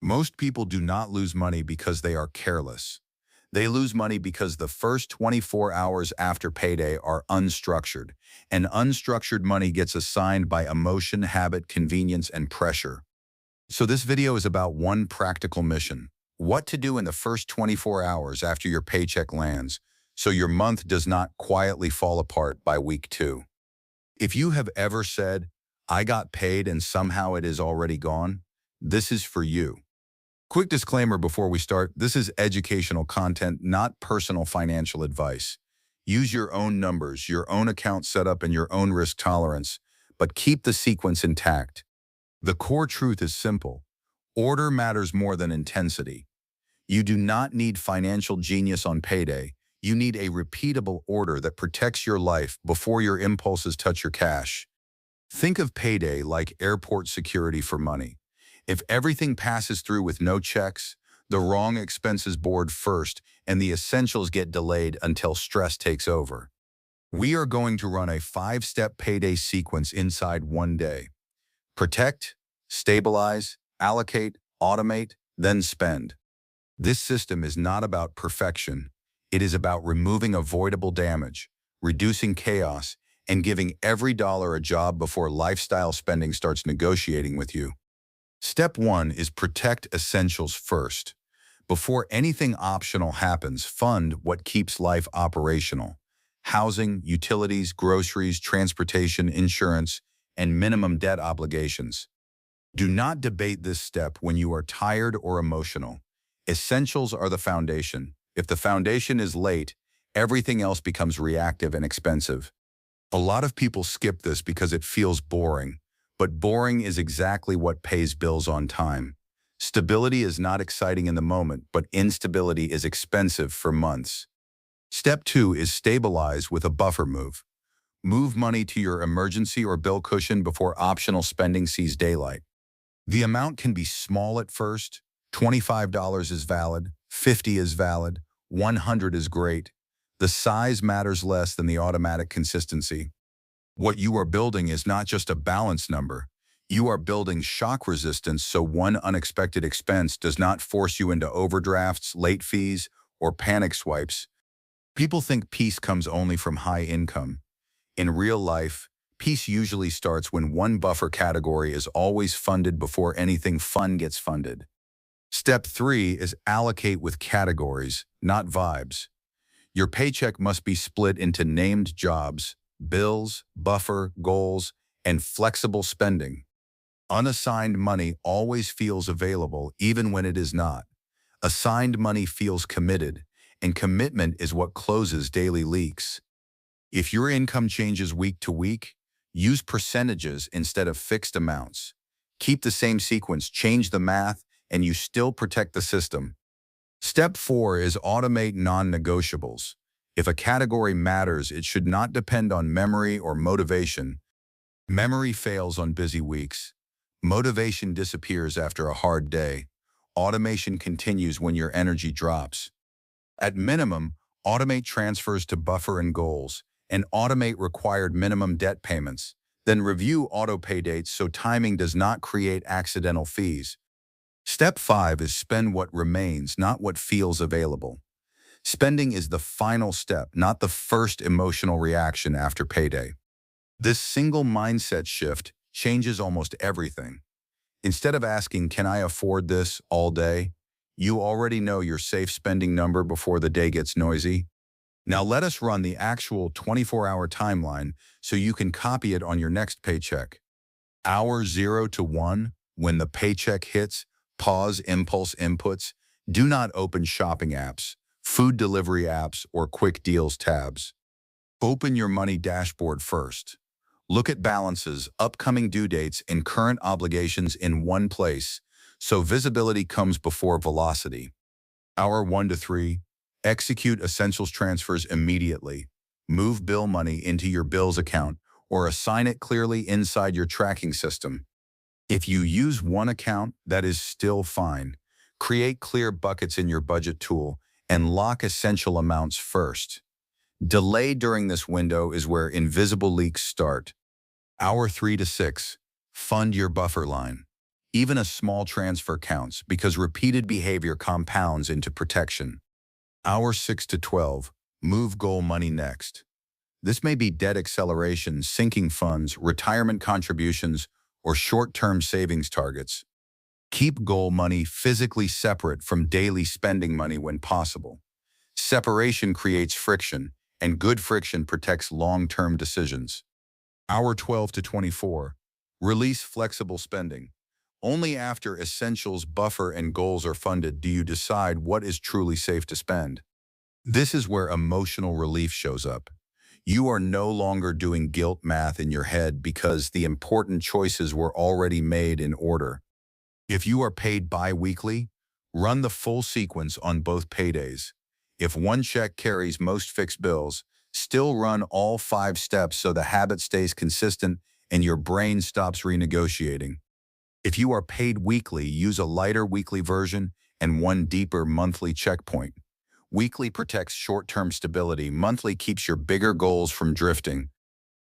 Most people do not lose money because they are careless. They lose money because the first 24 hours after payday are unstructured, and unstructured money gets assigned by emotion, habit, convenience, and pressure. So this video is about one practical mission: what to do in the first 24 hours after your paycheck lands, so your month does not quietly fall apart by week 2. If you have ever said, "I got paid and somehow it is already gone," this is for you. Quick disclaimer before we start: this is educational content, not personal financial advice. Use your own numbers, your own account setup, and your own risk tolerance, but keep the sequence intact. The core truth is simple: order matters more than intensity. You do not need financial genius on payday. You need a repeatable order that protects your life before your impulses touch your cash. Think of payday like airport security for money. If everything passes through with no checks, the wrong expenses board first, and the essentials get delayed until stress takes over. We are going to run a 5-step payday sequence inside one day. Protect, stabilize, allocate, automate, then spend. This system is not about perfection. It is about removing avoidable damage, reducing chaos, and giving every dollar a job before lifestyle spending starts negotiating with you. Step 1 is protect essentials first. Before anything optional happens, fund what keeps life operational: housing, utilities, groceries, transportation, insurance, and minimum debt obligations. Do not debate this step when you are tired or emotional. Essentials are the foundation. If the foundation is late, everything else becomes reactive and expensive. A lot of people skip this because it feels boring. But boring is exactly what pays bills on time. Stability is not exciting in the moment, but instability is expensive for months. Step 2 is stabilize with a buffer move. Move money to your emergency or bill cushion before optional spending sees daylight. The amount can be small at first. $25 is valid, $50 is valid, $100 is great. The size matters less than the automatic consistency. What you are building is not just a balance number. You are building shock resistance so one unexpected expense does not force you into overdrafts, late fees, or panic swipes. People think peace comes only from high income. In real life, peace usually starts when one buffer category is always funded before anything fun gets funded. Step 3 is allocate with categories, not vibes. Your paycheck must be split into named jobs, bills, buffer, goals, and flexible spending. Unassigned money always feels available even when it is not. Assigned money feels committed, and commitment is what closes daily leaks. If your income changes week to week, use percentages instead of fixed amounts. Keep the same sequence, change the math, and you still protect the system. Step 4 is automate non-negotiables. If a category matters, it should not depend on memory or motivation. Memory fails on busy weeks. Motivation disappears after a hard day. Automation continues when your energy drops. At minimum, automate transfers to buffer and goals, and automate required minimum debt payments. Then review auto pay dates so timing does not create accidental fees. Step 5 is spend what remains, not what feels available. Spending is the final step, not the first emotional reaction after payday. This single mindset shift changes almost everything. Instead of asking, "Can I afford this?" all day, you already know your safe spending number before the day gets noisy. Now let us run the actual 24-hour timeline so you can copy it on your next paycheck. Hour 0 to 1, when the paycheck hits, pause impulse inputs. Do not open shopping apps, food delivery apps, or quick deals tabs. Open your money dashboard first. Look at balances, upcoming due dates, and current obligations in one place, so visibility comes before velocity. Hour 1 to 3, execute essentials transfers immediately. Move bill money into your bills account or assign it clearly inside your tracking system. If you use one account, that is still fine. Create clear buckets in your budget tool and lock essential amounts first. Delay during this window is where invisible leaks start. Hour 3 to 6, fund your buffer line. Even a small transfer counts because repeated behavior compounds into protection. Hour 6 to 12, move goal money next. This may be debt acceleration, sinking funds, retirement contributions, or short-term savings targets. Keep goal money physically separate from daily spending money when possible. Separation creates friction, and good friction protects long-term decisions. Hour 12 to 24, release flexible spending. Only after essentials, buffer, and goals are funded do you decide what is truly safe to spend. This is where emotional relief shows up. You are no longer doing guilt math in your head because the important choices were already made in order. If you are paid bi-weekly, run the full sequence on both paydays. If one check carries most fixed bills, still run all 5 steps so the habit stays consistent and your brain stops renegotiating. If you are paid weekly, use a lighter weekly version and one deeper monthly checkpoint. Weekly protects short-term stability. Monthly keeps your bigger goals from drifting.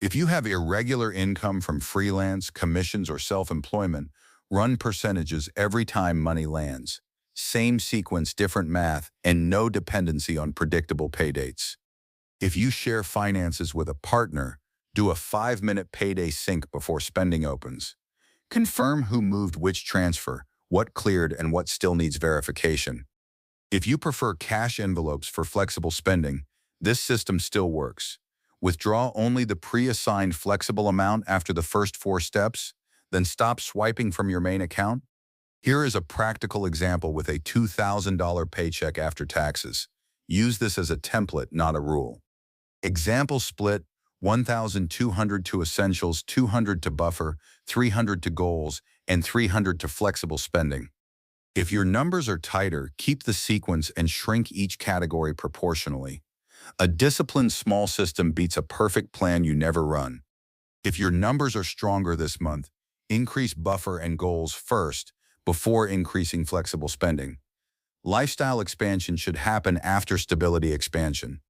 If you have irregular income from freelance, commissions, or self-employment, run percentages every time money lands. Same sequence, different math, and no dependency on predictable pay dates. If you share finances with a partner, do a 5-minute payday sync before spending opens. Confirm who moved which transfer, what cleared, and what still needs verification. If you prefer cash envelopes for flexible spending, this system still works. Withdraw only the pre-assigned flexible amount after the first 4 steps, then stop swiping from your main account. Here is a practical example with a $2,000 paycheck after taxes. Use this as a template, not a rule. Example split: 1,200 to essentials, 200 to buffer, 300 to goals, and 300 to flexible spending. If your numbers are tighter, keep the sequence and shrink each category proportionally. A disciplined small system beats a perfect plan you never run. If your numbers are stronger this month, increase buffer and goals first before increasing flexible spending. Lifestyle expansion should happen after stability expansion.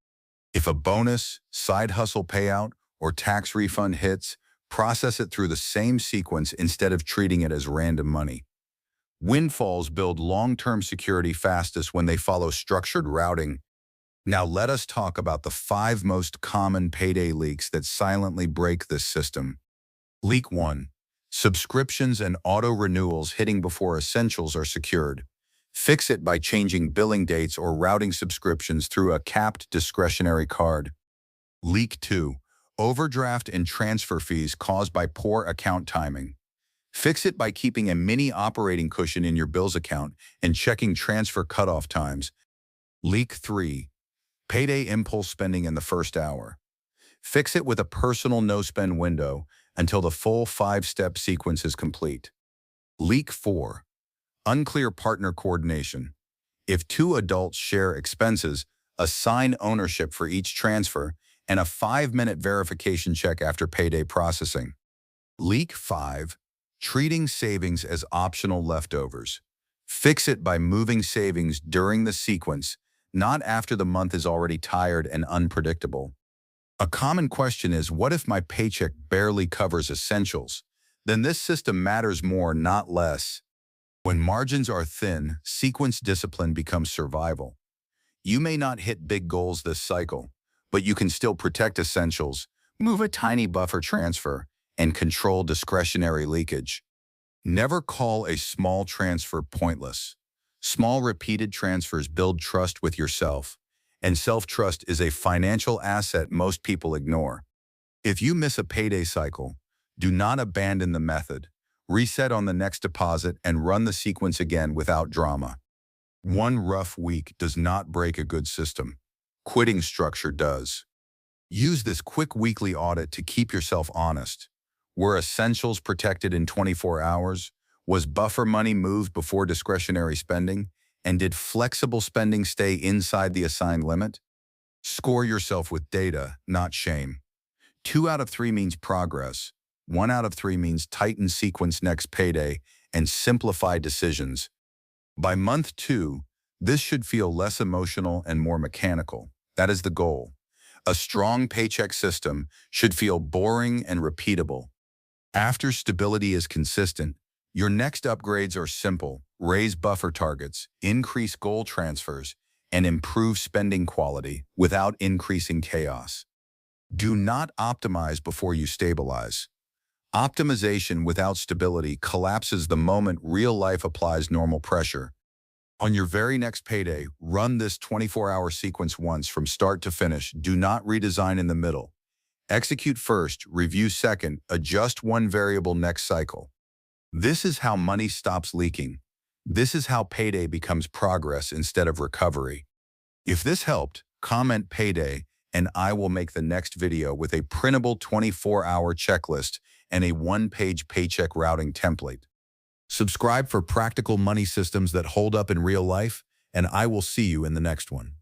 If a bonus, side hustle payout, or tax refund hits, process it through the same sequence instead of treating it as random money. Windfalls build long-term security fastest when they follow structured routing. Now let us talk about the 5 most common payday leaks that silently break this system. Leak 1. Subscriptions and auto-renewals hitting before essentials are secured. Fix it by changing billing dates or routing subscriptions through a capped discretionary card. Leak 2. Overdraft and transfer fees caused by poor account timing. Fix it by keeping a mini operating cushion in your bills account and checking transfer cutoff times. Leak 3. Payday impulse spending in the first hour. Fix it with a personal no-spend window until the full 5-step sequence is complete. Leak 4. Unclear partner coordination. If 2 adults share expenses, assign ownership for each transfer and a 5-minute verification check after payday processing. Leak 5. Treating savings as optional leftovers. Fix it by moving savings during the sequence, not after the month is already tired and unpredictable. A common question is, what if my paycheck barely covers essentials? Then this system matters more, not less. When margins are thin, sequence discipline becomes survival. You may not hit big goals this cycle, but you can still protect essentials, move a tiny buffer transfer, and control discretionary leakage. Never call a small transfer pointless. Small repeated transfers build trust with yourself, and self-trust is a financial asset most people ignore. If you miss a payday cycle, do not abandon the method. Reset on the next deposit and run the sequence again without drama. One rough week does not break a good system. Quitting structure does. Use this quick weekly audit to keep yourself honest. Were essentials protected in 24 hours? Was buffer money moved before discretionary spending? And did flexible spending stay inside the assigned limit? Score yourself with data, not shame. 2 out of 3 means progress. 1 out of 3 means tighten sequence next payday and simplify decisions. By month 2, this should feel less emotional and more mechanical. That is the goal. A strong paycheck system should feel boring and repeatable. After stability is consistent, Your next upgrades are simple: raise buffer targets, increase goal transfers, and improve spending quality without increasing chaos. Do not optimize before you stabilize. Optimization without stability collapses the moment real life applies normal pressure. On your very next payday, run this 24-hour sequence once from start to finish. Do not redesign in the middle. Execute first, review second, adjust one variable next cycle. This is how money stops leaking. This is how payday becomes progress instead of recovery. If this helped, comment payday, and I will make the next video with a printable 24-hour checklist and a one-page paycheck routing template. Subscribe for practical money systems that hold up in real life, and I will see you in the next one.